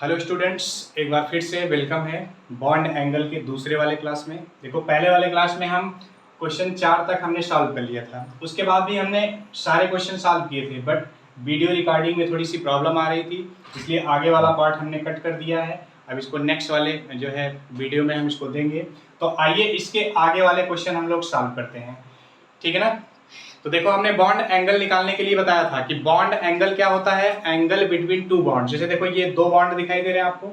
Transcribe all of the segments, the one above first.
Hello students, एक बार फिर से वेलकम है बॉन्ड एंगल के दूसरे वाले क्लास में। देखो, पहले वाले क्लास में हम क्वेश्चन 4 तक हमने सॉल्व कर लिया था। उसके बाद भी हमने सारे क्वेश्चन सॉल्व किए थे, बट वीडियो रिकॉर्डिंग में थोड़ी सी प्रॉब्लम आ रही थी, इसलिए आगे वाला पार्ट हमने कट कर दिया है। अब इसको नेक्स्ट वाले जो है वीडियो में हम इसको देंगे। तो आइए इसके आगे वाले क्वेश्चन हम लोग सॉल्व करते हैं, ठीक है ना। तो देखो, हमने बॉन्ड एंगल निकालने के लिए बताया था कि बॉन्ड एंगल क्या होता है, एंगल बिटवीन टू बॉन्ड। जैसे देखो, ये दो बॉन्ड दिखाई दे रहे हैं आपको,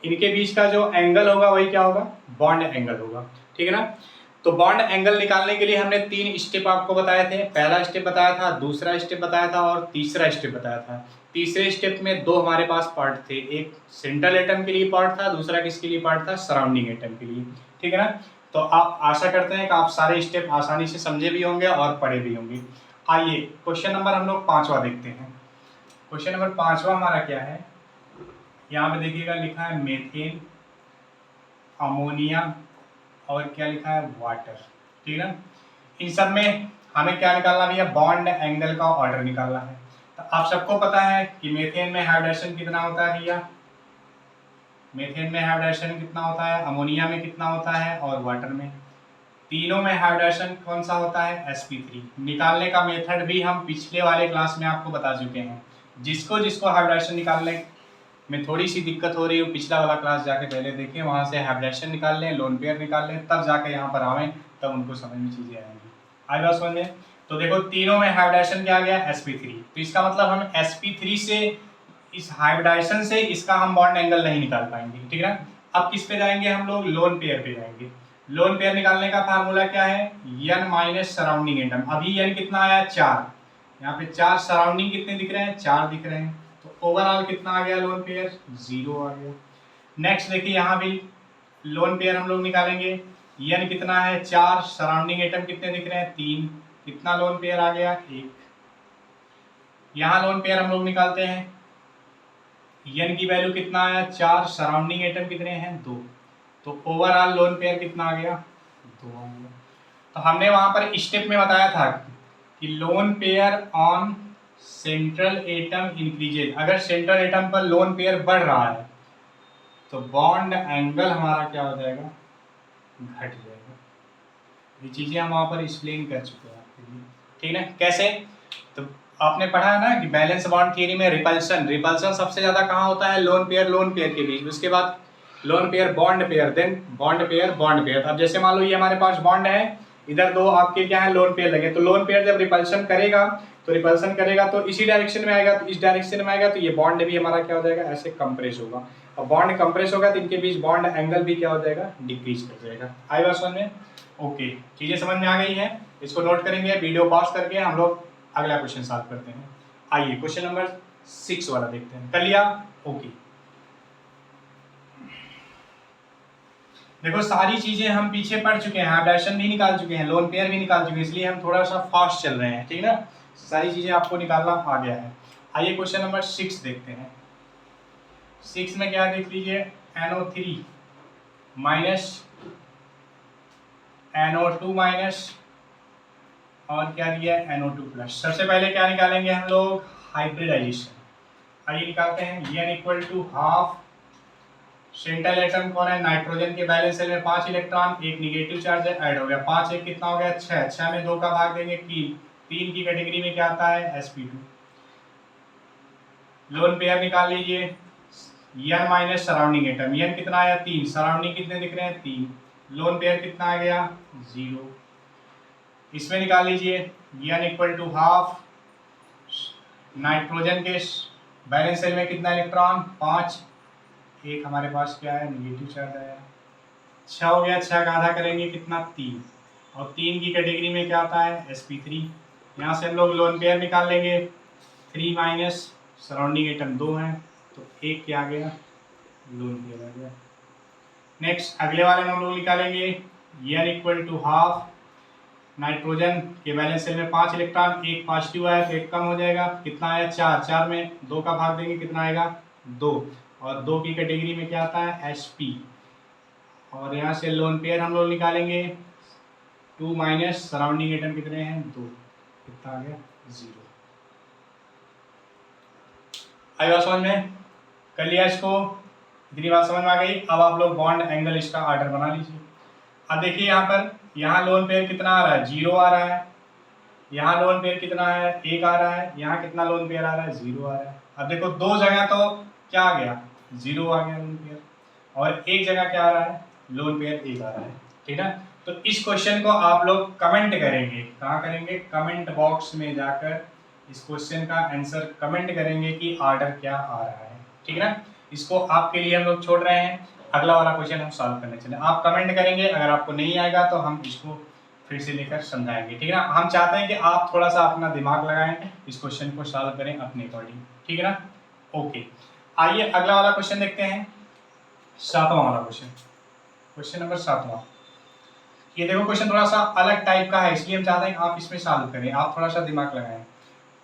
इनके बीच का जो एंगल होगा वही क्या होगा, बॉन्ड एंगल होगा, ठीक है ना। तो बॉन्ड एंगल निकालने के लिए हमने 3 स्टेप आपको बताए थे। पहला स्टेप बताया था, दूसरा स्टेप बताया था और तीसरा स्टेप बताया था। तीसरे स्टेप में दो हमारे पास पार्ट थे, एक सेंट्रल एटम के लिए पार्ट था, दूसरा किसके लिए पार्ट था, सराउंडिंग एटम के लिए, ठीक है ना। तो आप आशा करते हैं कि आप सारे स्टेप आसानी से समझे भी होंगे और पढ़े भी होंगे। आइए क्वेश्चन नंबर हम लोग 5वां देखते हैं। क्वेश्चन नंबर 5वां हमारा क्या है, यहाँ पे देखिएगा, लिखा है मेथेन, अमोनिया और क्या लिखा है, वाटर, ठीक है ना। इन सब में हमें क्या निकालना भैया, बॉन्ड एंगल का ऑर्डर निकालना है। तो आप सबको पता है कि मेथेन में हाइड्रेशन कितना होता है भैया, मेथेन में हाइड्रेशन कितना होता है, अमोनिया में कितना होता है और वाटर में। तीनों में हाइड्रेशन कौन सा होता है, sp3। निकालने का मेथड भी हम पिछले वाले क्लास में आपको बता चुके हैं। जिसको जिसको हाइड्रेशन निकालने में थोड़ी सी दिक्कत हो रही हो, पिछला वाला क्लास जाके पहले देखें, वहाँ से हाइड्रेशन निकाल लें, लोन पेयर निकाल लें, तब जाके यहाँ पर आवें, तब उनको समझ में चीज़ें आएंगी। आई बात समझ में। तो देखो, तीनों में हाइड्रेशन क्या आ गया, sp3। तो इसका मतलब हम sp3 से, इस हाइब्रिडाइजेशन से इसका हम बॉन्ड एंगल नहीं निकाल पाएंगे, ठीक है ना। अब किस पे जाएंगे हम लोग, लोन पेयर पे जाएंगे। लोन पेयर निकालने का फार्मूला क्या है, n माइनस सराउंडिंग एटम। अभी n कितना आया, 4। यहाँ पे 4, सराउंडिंग कितने दिख रहे हैं, 4 दिख रहे हैं। तो ओवरऑल कितना आ गया लोन पेयर, 0 आ गया। नेक्स्ट देखिए, यहाँ भी लोन पेयर हम लोग निकालेंगे। n कितना है, 4, सराउंडिंग एटम कितने दिख रहे हैं, 3। कितना लोन पेयर आ गया, 1। यहाँ लोन पेयर हम लोग निकालते हैं, n की वैल्यू कितना आया, 4, सराउंडिंग एटम कितने हैं, 2। तो ओवरऑल लोन पेयर कितना आ गया, 2 आ गया। तो हमने वहां पर स्टेप में बताया था कि lone pair on central atom increases. अगर सेंट्रल एटम पर लोन पेयर बढ़ रहा है तो बॉन्ड एंगल हमारा क्या हो जाएगा, घट जाएगा। ये चीजें हम वहां पर एक्सप्लेन कर चुके हैं आपके लिए, ठीक है। कैसे, तो आपने पढ़ा है ना कि बैलेंस बॉन्ड थियरी में रिपल्सन, रिपल्सन सबसे ज्यादा कहाँ होता है, लोन पेयर के बीच। उसके बाद lone pair bond pair, then bond pair bond pair. अब जैसे मान लो ये हमारे पास बॉन्ड है, इधर दो आपके क्या है, लोन पेयर लगे। तो लोन पेयर जब रिपल्सन करेगा तो इसी डायरेक्शन में आएगा, तो इस डायरेक्शन में आएगा, तो ये बॉन्ड भी हमारा क्या हो जाएगा, ऐसे कंप्रेस होगा। और बॉन्ड कंप्रेस होगा तो इनके बीच बॉन्ड एंगल भी क्या हो जाएगा, डिक्रीज कर जाएगा। आई बात समझ में, ओके। चीजें समझ में आ गई है, इसको नोट करेंगे, वीडियो पॉज करके हम लोग अगला क्वेश्चन सॉल्व करते हैं। आइए क्वेश्चन नंबर 6 वाला देखते हैं। कर लिया, ओके। देखो, सारी चीजें हम पीछे पढ़ चुके हैं, हाइब्रिडेशन भी निकाल चुके हैं, लोन पेयर भी निकाल चुके हैं, इसलिए हम थोड़ा सा फास्ट चल रहे हैं, ठीक है ना। सारी चीजें आपको निकालना आ गया है। आइए क्वेश्चन नंबर 6 देखते हैं। 6 में क्या देख लीजिए, NO3 माइनस NO2 माइनस और क्या दिया है, NO2 प्लस। सबसे पहले क्या निकालेंगे हम लोग, हाइब्रिडाइजेशन। आइए निकालते हैं, n equal to half, central atom कौन है, नाइट्रोजन के बैलेंस सेल में 5 इलेक्ट्रॉन, एक निगेटिव चार्ज है, ऐड हो गया। 5 एक कितना हो गया, 6, 6 में 2 का भाग देंगे 3, 3 की कैटेगरी में क्या आता है, sp2। लोन पेयर निकाल लीजिए, n minus surrounding atom, n कितना आया, 3, सराउंडिंग कितने दिख रहे हैं, 3। लोन पेयर कितना आ गया, 0। इसमें निकाल लीजिए, n equal to half, nitrogen के बैलेंस सेल में कितना इलेक्ट्रॉन, 5, एक हमारे पास क्या है, निगेटिव चार्ज आया। 6 हो गया, 6 का आधा करेंगे कितना, 3। और 3 की कैटेगरी में क्या आता है, sp3। यहाँ से हम लोग लोन पेयर निकाल लेंगे, 3 माइनस सराउंडिंग एटम 2 हैं, तो 1 क्या आ गया, लोन पेयर आ गया। नेक्स्ट अगले वाले में हम लोग निकालेंगे, n equal to half, nitrogen के बैलेंस सेल में 5 इलेक्ट्रॉन, एक पॉजिटिव आया तो एक कम हो जाएगा, कितना आया, 4, 4 में 2 का भाग देंगे कितना आएगा, 2। और 2 की कैटेगरी में क्या आता है, sp। और यहाँ से लोन पेयर हम लोग निकालेंगे, 2 माइनस सराउंडिंग एटम कितने हैं, 2, कितना आ गया, 0। आई बात समझ में, कर लिया इसको, इतनी बात समझ में आ गई। अब आप लोग बॉन्ड एंगल इसका ऑर्डर बना लीजिए। अब देखिए यहाँ पर, यहाँ लोन पेयर कितना आ रहा है, 0 आ रहा है। यहाँ लोन पेयर कितना है, 1 आ रहा है। यहाँ कितना लोन पेयर आ रहा है, 0 आ रहा है। अब देखो दो जगह तो क्या आ गया, 0 आ गया लोन पेयर, और एक जगह क्या आ रहा है, लोन पेयर 1 आ रहा है। ठीक है, तो इस क्वेश्चन को आप लोग कमेंट करेंगे। कहाँ करेंगे, कमेंट बॉक्स में जाकर इस क्वेश्चन का आंसर कमेंट करेंगे कि ऑर्डर क्या आ रहा है। ठीक है ना, इसको आपके लिए हम लोग छोड़ रहे हैं। अगला वाला क्वेश्चन हम सॉल्व करने चले। आप कमेंट करेंगे, अगर आपको नहीं आएगा तो हम इसको फिर से लेकर समझाएंगे। ठीक है ना, हम चाहते हैं कि आप थोड़ा सा अपना दिमाग लगाएं, इस क्वेश्चन को सॉल्व करें अपने अकॉर्डिंग। ठीक है ना, ओके। आइए अगला वाला क्वेश्चन देखते हैं, 7वां वाला क्वेश्चन, क्वेश्चन नंबर 7वां। ये देखो क्वेश्चन थोड़ा सा अलग टाइप का है, इसलिए हम चाहते हैं कि आप इसमें सॉल्व करें, आप थोड़ा सा दिमाग लगाएं।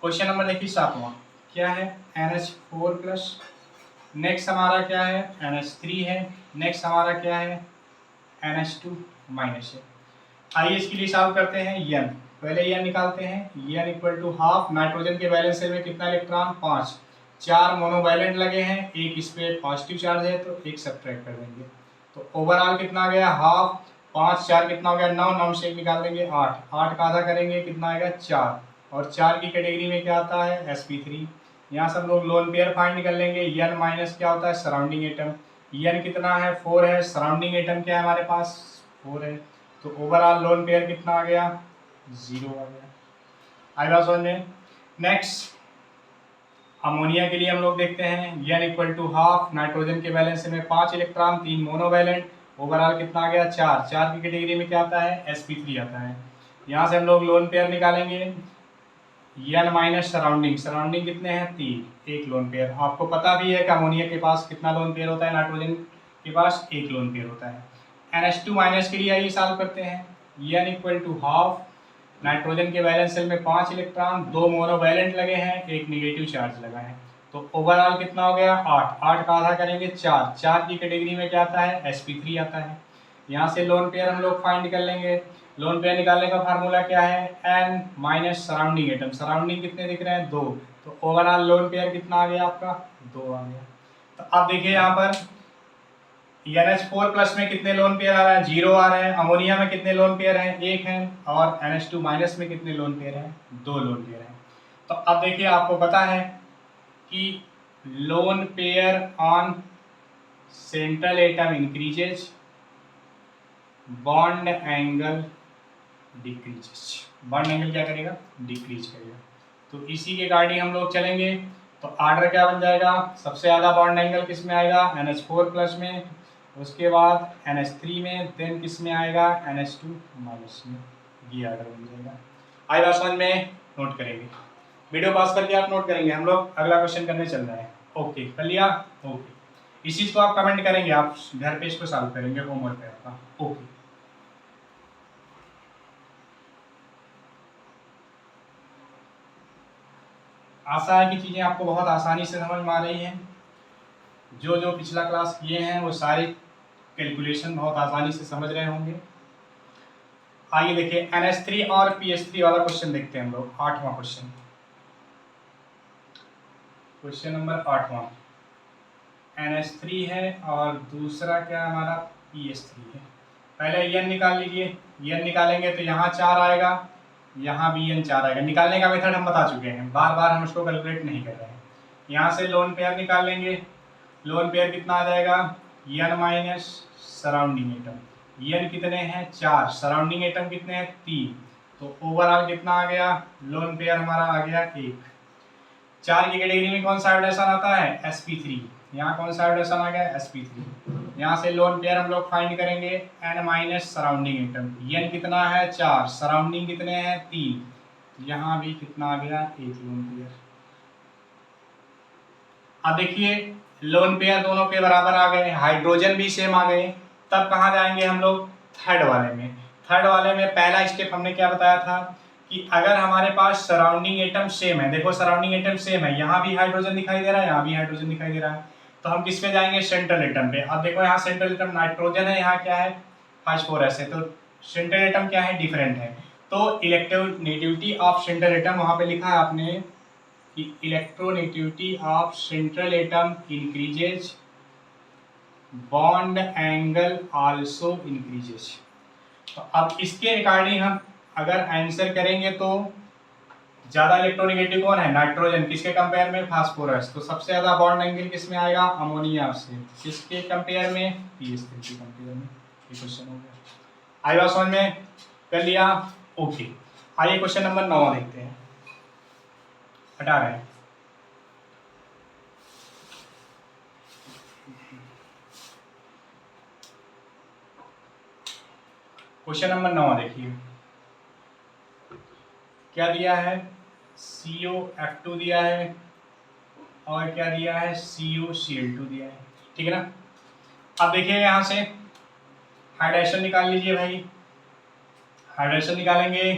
क्वेश्चन नंबर देखिए 7वां, क्या है, NH4+, नेक्स्ट हमारा क्या है, NH3 है, नेक्स्ट हमारा क्या है, NH2- है। आइए इसके लिए सॉल्व करते हैं। n पहले n निकालते हैं, n equal to half, nitrogen के बैलेंस शेल में कितना इलेक्ट्रॉन, 5, 4 मोनोवैलेंट लगे हैं, एक इस पे पॉजिटिव चार्ज है तो एक सब्ट्रैक्ट कर देंगे, तो ओवरऑल कितना आ गया, हाफ, 5 4 कितना हो गया, 9, 9 से 1 निकाल देंगे, 8, 8 का आधा करेंगे कितना आएगा, 4, और 4 की कैटेगरी में क्या आता है, sp3। यहाँ से हम लोग लोन पेयर फाइंड कर लेंगे। n माइनस क्या होता है, सराउंडिंग एटम, n कितना है, 4 है, सराउंडिंग एटम क्या है हमारे पास, 4 है, तो ओवरऑल लोन पेयर कितना आ गया, 0 आ गया। आई बात समझ में। नेक्स्ट अमोनिया के लिए हम लोग देखते हैं, n equal to half, nitrogen के बैलेंस में 5 इलेक्ट्रॉन, 3 मोनोवैलेंट, ओवरऑल कितना आ गया, 4, 4 की कैटेगरी में क्या आता है, sp3 आता है। यहाँ से हम लोग लोन पेयर निकालेंगे, n माइनस सराउंडिंग, सराउंडिंग कितने हैं, 3, एक लोन पेयर। आपको पता भी है कि अमोनिया के पास कितना लोन पेयर होता है, नाइट्रोजन के पास एक लोन पेयर होता है। NH2 माइनस के लिए आइए सॉल्व करते हैं, n equal to half, nitrogen के वैलेंस शेल में 5 इलेक्ट्रॉन, 2 मोनोवैलेंट लगे हैं, एक निगेटिव चार्ज लगा है, तो ओवरऑल कितना हो गया, 8, 8 का आधा करेंगे 4, 4 की कैटेगरी में क्या आता है, sp3 आता है। यहाँ से लोन पेयर हम लोग फाइंड कर लेंगे। लोन पेयर निकालने का फार्मूला क्या है, n minus surrounding atom, surrounding कितने दिख रहे हैं, 2, तो ओवरऑल लोन पेयर कितना आ गया आपका, 2 आ गया। तो अब देखिए यहाँ पर NH4+ में कितने लोन पेयर आ रहा है, 0 आ रहे हैं। अमोनिया में कितने लोन पेयर हैं, 1 है, और NH2 माइनस में कितने लोन पेयर हैं, 2 लोन पेयर हैं। तो अब देखिए आपको पता है कि lone pair on central atom increases, bond angle decreases, bond angle क्या करेगा, डिक्रीज करेगा। तो इसी के गाड़ी हम लोग चलेंगे, तो ऑर्डर क्या बन जाएगा, सबसे ज़्यादा बॉन्ड एंगल किस में आएगा, NH4+ में, उसके बाद NH3 में, देन किस में आएगा, NH2- में। ये ऑर्डर बन जाएगा। आई बात समझ में, नोट करेंगे, वीडियो पास करके आप नोट करेंगे। हम लोग अगला क्वेश्चन करने चल रहे हैं। ओके कर लिया, ओके। इस चीज़ को आप कमेंट करेंगे, आप घर पे इसको सॉल्व करेंगे होमवर्क पे आपका। ओके, आशा है कि चीज़ें आपको बहुत आसानी से समझ में आ रही हैं। जो जो पिछला क्लास किए हैं वो सारी कैलकुलेशन बहुत आसानी से समझ रहे होंगे। आइए देखिए NH3 और PH3 वाला क्वेश्चन देखते हैं हम लोग, 8वां क्वेश्चन, क्वेश्चन नंबर 8वां। NH3 है और दूसरा क्या हमारा PH3 है। पहले n निकाल लीजिए, n निकालेंगे तो यहाँ 4 आएगा, यहाँ भी n 4 आएगा। निकालने का मेथड हम बता चुके हैं, बार बार हम उसको कैलकुलेट नहीं कर रहे हैं। यहाँ से लोन पेयर निकाल लेंगे, लोन पेयर कितना आ जाएगा, n minus surrounding atom, n कितने हैं, 4, सराउंडिंग एटम कितने हैं, 3, तो ओवरऑल कितना आ गया, लोन पेयर हमारा आ गया 1। 4 की कैटेगरी में कौन सा हाइड्रोजन आता है, sp3, यहाँ कौन सा हाइड्रोजन आ गया, sp3। यहाँ से लोन पेयर हम लोग फाइंड करेंगे, n minus surrounding atom, n कितना है, 4, सराउंडिंग कितने हैं, 3, यहाँ भी कितना आ गया, 1 लोन पेयर। अब देखिए लोन पेयर दोनों के बराबर आ गए, हाइड्रोजन भी सेम आ गए। तब कहाँ जाएंगे हम लोग, थर्ड वाले में। थर्ड वाले में पहला स्टेप हमने क्या बताया था कि अगर हमारे पास सराउंडिंग एटम सेम है, देखो सराउंडिंग एटम सेम है, यहाँ भी हाइड्रोजन दिखाई दे रहा है, यहाँ भी हाइड्रोजन दिखाई दे रहा है, तो हम किस पे जाएंगे, सेंट्रल एटम पे। अब देखो यहाँ सेंट्रल एटम नाइट्रोजन है, यहाँ क्या है, फास्फोरस है, तो सेंट्रल एटम क्या है, डिफरेंट है। तो इलेक्ट्रोनेगेटिविटी ऑफ सेंट्रल एटम वहाँ पे लिखा है आपने कि electronegativity of central atom increases bond angle also increases. तो अब इसके रिगार्डिंग हम अगर आंसर करेंगे तो ज्यादा इलेक्ट्रोनेगेटिव कौन है? नाइट्रोजन। किसके कंपेयर में? फास्फोरस। तो सबसे ज्यादा बॉन्ड एंगल किस में आएगा? अमोनिया से। किसके कंपेयर में? पीएच3 के कंपेयर में। ये क्वेश्चन हो गया। आई बात समझ में? कर लिया? ओके। आइए क्वेश्चन नंबर 9 देखते हैं। हटा रहे हैं। क्वेश्चन नंबर 9 देखिए क्या दिया है? COF2 दिया है और क्या दिया है? CuCl2 दिया है। ठीक है ना? अब देखिए यहां से हाइड्रेशन निकाल लीजिए भाई। हाइड्रेशन निकालेंगे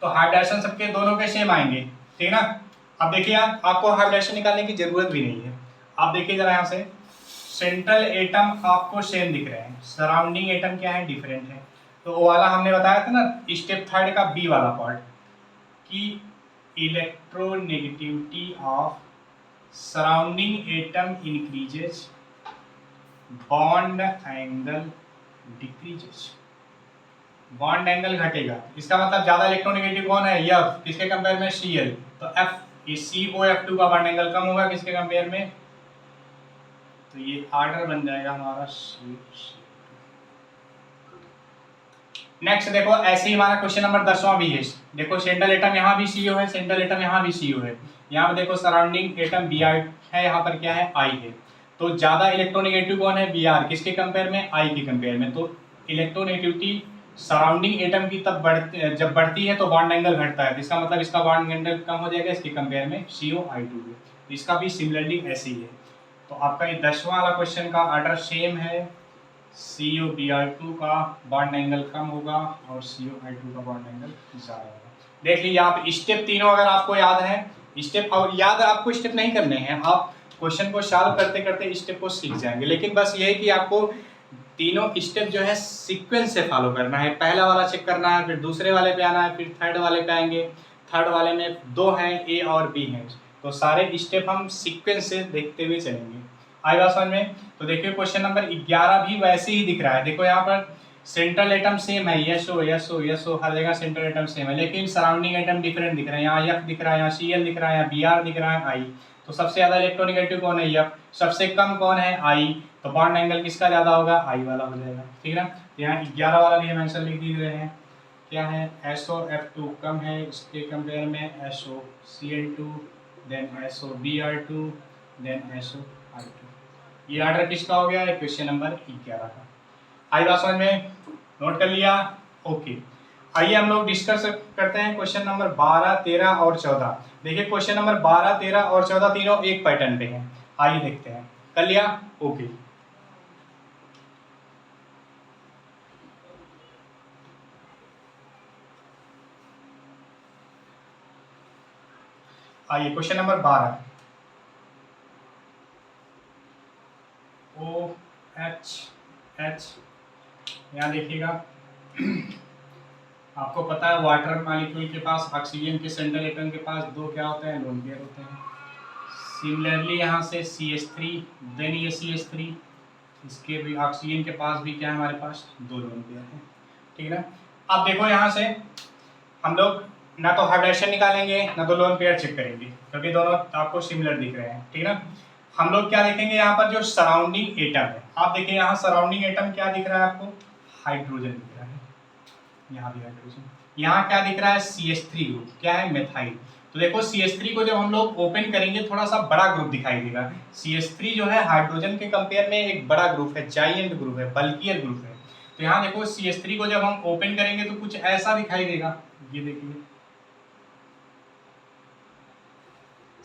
तो हाइड्रेशन सबके दोनों के सेम आएंगे। ठीक है ना? अब देखिए आपको हाइड्रेशन निकालने की जरूरत भी नहीं है। आप देखिए जरा यहाँ से सेंट्रल एटम आपको सेम दिख रहे हैं, सराउंडिंग एटम क्या है? डिफरेंट है। तो वो वाला हमने बताया था ना स्टेप थर्ड का बी वाला पार्ट कि electronegativity of surrounding atom increases, bond angle decreases. Bond angle घटेगा, इसका मतलब ज्यादा इलेक्ट्रोनेगेटिव कौन है? F। किसके कंपेयर में? Cl। तो F, ये COF2 का बॉन्ड एंगल कम होगा किसके कंपेयर में? तो ये आर्डर बन जाएगा हमारा C। नेक्स्ट देखो ऐसे ही हमारा क्वेश्चन नंबर 10वां भी है। देखो सेंट्रल एटम यहाँ भी CO है, सेंट्रल एटम यहाँ भी CO है। यहाँ पे देखो सराउंडिंग एटम Br है, यहाँ पर क्या है? I है। तो ज्यादा इलेक्ट्रोनेगेटिव कौन है? Br। किसके कंपेयर में? I के कंपेयर में। तो इलेक्ट्रोनेगेटिविटी सराउंडिंग एटम की तब जब बढ़ती है तो बॉन्ड एंगल घटता है। तो इसका मतलब इसका बॉन्ड एंगल कम हो जाएगा इसके कंपेयर में COI2 में। तो इसका भी सिमिलरली ऐसे ही है। तो आपका ये 10वां वाला क्वेश्चन का ऑर्डर सेम है। COBr2 का बॉन्ड एंगल कम होगा और COI2 का बॉन्ड एंगल ज्यादा होगा। देख लीजिए आप स्टेप तीनों अगर आपको याद है, स्टेप और याद आपको स्टेप नहीं करने हैं, आप क्वेश्चन को सॉल्व करते करते स्टेप को सीख जाएंगे। लेकिन बस ये है कि आपको तीनों स्टेप जो है सीक्वेंस से फॉलो करना है। पहला वाला चेक करना है, फिर दूसरे वाले पे आना है, फिर थर्ड वाले पे आएंगे। थर्ड वाले में 2 हैं, A और B हैं। तो सारे स्टेप हम सीक्वेंस से देखते हुए चलेंगे। आएगा समझ में? तो देखिए क्वेश्चन नंबर 11 भी वैसे ही दिख रहा है। देखो यहाँ पर सेंट्रल एटम सेम है, SO हर जगह सेंट्रल एटम सेम है, लेकिन सराउंडिंग एटम डिफरेंट दिख रहे हैं। यहाँ F दिख रहा है, यहाँ Cl दिख रहा है, यहाँ Br दिख रहा है, I। तो सबसे ज्यादा इलेक्ट्रोनेगेटिव कौन है? F। सबसे कम कौन है? I। तो बॉन्ड एंगल किसका ज्यादा होगा? I वाला हो जाएगा। ठीक है ना? तो यहाँ 11 वाला भी हम आंसर लिख दिए हैं। क्या है? SOF2 कम है इसके कंपेयर में SOCl2, then SOBr2, then SOI2। ये ऑर्डर किसका हो गया है? क्वेश्चन नंबर 11 का। आई बात समझ में? नोट कर लिया? ओके। आइए हम लोग डिस्कस करते हैं क्वेश्चन नंबर 12, 13 और 14। देखिए क्वेश्चन नंबर 12, 13 और 14 तीनों एक पैटर्न पे हैं। आइए देखते हैं। कर लिया? ओके। आइए क्वेश्चन नंबर 12। OH यहाँ देखिएगा आपको पता है वाटर मॉलिक्यूल के पास ऑक्सीजन के सेंट्रल एटम के पास 2 क्या होते हैं? लोन पेयर होते हैं। सिमिलरली यहाँ से CH3, देन ये CH3, इसके भी ऑक्सीजन के पास भी क्या है? हमारे पास 2 लोन पेयर हैं। ठीक है ना? अब देखो यहाँ से हम लोग ना तो हाइड्रेशन निकालेंगे ना तो लोन पेयर चेक करेंगे, क्योंकि दोनों आपको सिमिलर दिख रहे हैं। ठीक है ना? हम लोग क्या देखेंगे यहाँ पर? जो सराउंडिंग एटम है, आप देखिए यहाँ सराउंडिंग एटम क्या दिख रहा है आपको? हाइड्रोजन दिख रहा है। यहाँ भी हाइड्रोजन। यहाँ क्या दिख रहा है? CH3 group. क्या है? मेथाइल। तो देखो CH3 को जब हम लोग ओपन करेंगे थोड़ा सा बड़ा ग्रुप दिखाई देगा। CH3 जो है हाइड्रोजन के कंपेयर में एक बड़ा ग्रुप है, जाइंट ग्रुप है, बल्कियर ग्रुप है। तो यहाँ देखो CH3 को जब हम ओपन करेंगे तो कुछ ऐसा दिखाई देगा। ये देखिए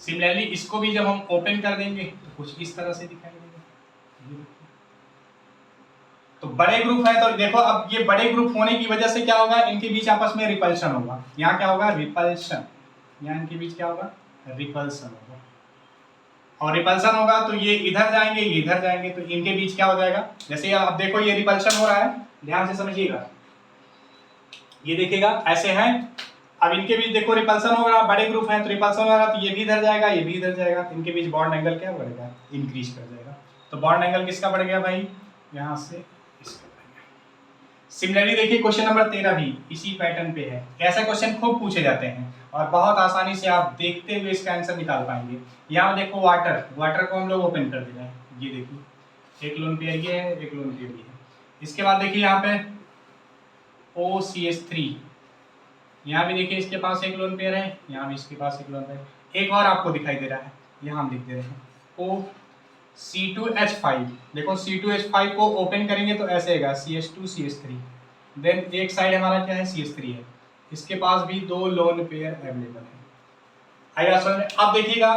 सिमिलरली इसको भी जब हम ओपन कर देंगे तो कुछ इस तरह से दिखाई देगा। तो बड़े ग्रुप है तो देखो अब ये बड़े ग्रुप होने की वजह से क्या होगा? इनके बीच आपस में रिपल्शन होगा। यहाँ क्या होगा? रिपल्शन। यहाँ इनके बीच क्या होगा? रिपल्सन होगा। और रिपल्सन होगा तो ये इधर जाएंगे, ये इधर जाएंगे, तो इनके बीच क्या हो जाएगा? जैसे आप देखो ये रिपल्शन हो रहा है, ध्यान से समझिएगा। ये देखिएगा ऐसे है, अब इनके बीच देखो रिपल्सन होगा, बड़े ग्रुप हैं तो रिपल्सन होगा, तो ये भी इधर जाएगा, ये भी इधर जाएगा, तो इनके बीच बॉन्ड एंगल क्या बढ़ेगा, इंक्रीज कर जाएगा। तो बॉन्ड एंगल किसका बढ़ गया भाई, यहाँ से इसका बढ़ गया। सिमिलरली देखिए क्वेश्चन नंबर 13 भी इसी पैटर्न पे है। ऐसे क्वेश्चन खूब पूछे जाते हैं और बहुत आसानी से आप देखते हुए इसका आंसर निकाल पाएंगे। यहाँ देखो वाटर को हम लोग ओपन कर दे रहे हैं, ये देखिए एक लोन पेयर ये है, एक लोन पेयर ये है। इसके बाद देखिए यहाँ पे OCH3, यहाँ भी देखिए इसके पास एक लोन पेयर है, यहाँ भी इसके पास एक लोन पेयर। एक और आपको दिखाई दे रहा है, यहाँ हम लिख दे रहे हैं C2H5। देखो C2H5 को ओपन करेंगे तो ऐसे आएगा CH2 CH3, देन एक साइड हमारा क्या है CH3 है, इसके पास भी 2 लोन पेयर अवेलेबल है। आइए समझ में। अब देखिएगा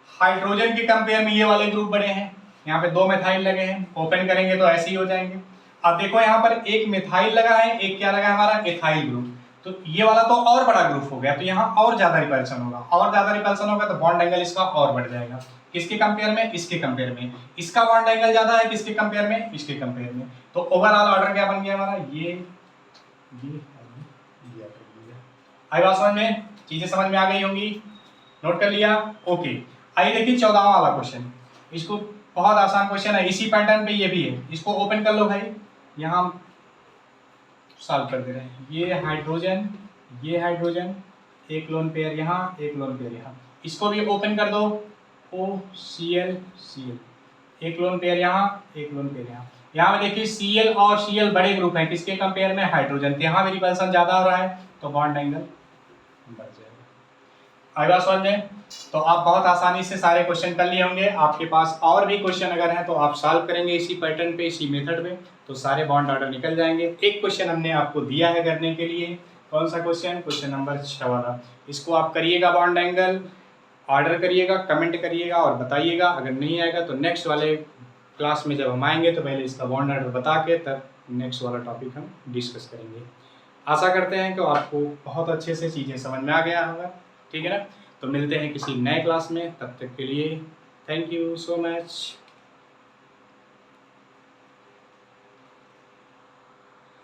हाइड्रोजन के कंपेयर में ये वाले ग्रुप बड़े हैं, यहाँ पे 2 मिथाइल लगे हैं, ओपन करेंगे तो ऐसे ही हो जाएंगे। अब देखो यहाँ पर एक मिथाइल लगा है, एक क्या लगा है हमारा एथाइल ग्रुप, तो ये वाला तो और बड़ा ग्रुप हो गया, तो यहाँ और ज्यादा रिपल्सन होगा, और ज्यादा रिपल्सन होगा तो बॉन्ड एंगल इसका और बढ़ जाएगा। किसके कंपेयर में, इसके कंपेयर में। इसका बॉन्ड एंगल ज्यादा है किसके कंपेयर में, इसके कंपेयर में। तो ओवरऑल ऑर्डर क्या बन गया हमारा, ये आई बात समझ में, चीजें समझ में आ गई होंगी, नोट कर लिया, ओके। आइए देखिए 14वां वाला क्वेश्चन, इसको बहुत आसान क्वेश्चन है, इसी पैटर्न पे ये भी है, इसको ओपन कर लो भाई, यहाँ हम सॉल्व कर दे रहे हैं। ये हाइड्रोजन, एक लोन पेयर यहाँ, एक लोन पेयर यहाँ, इसको भी ओपन कर दो, OCl, एक लोन पेयर यहाँ, एक लोन पेयर यहाँ। यहाँ पे देखिए Cl और Cl बड़े ग्रुप हैं, किसके कंपेयर में, हाइड्रोजन, यहाँ भी रिपल्सन ज्यादा हो रहा है तो बॉन्ड एंगल बढ़ जाएगा। आई बात समझ में। तो आप बहुत आसानी से सारे क्वेश्चन कर लिए होंगे। आपके पास और भी क्वेश्चन अगर हैं तो आप सॉल्व करेंगे इसी पैटर्न पे, इसी मेथड में, तो सारे बॉन्ड ऑर्डर निकल जाएंगे। एक क्वेश्चन हमने आपको दिया है करने के लिए, कौन सा क्वेश्चन, क्वेश्चन नंबर 6 वाला। इसको आप करिएगा, बॉन्ड एंगल ऑर्डर करिएगा, कमेंट करिएगा और बताइएगा। अगर नहीं आएगा तो नेक्स्ट वाले क्लास में जब हम आएंगे तो पहले इसका बॉन्ड ऑर्डर बता के तब नेक्स्ट वाला टॉपिक हम डिस्कस करेंगे। आशा करते हैं कि आपको बहुत अच्छे से चीज़ें समझ में आ गया होगा, ठीक है ना। तो मिलते हैं किसी नए क्लास में, तब तक के लिए थैंक यू सो मच।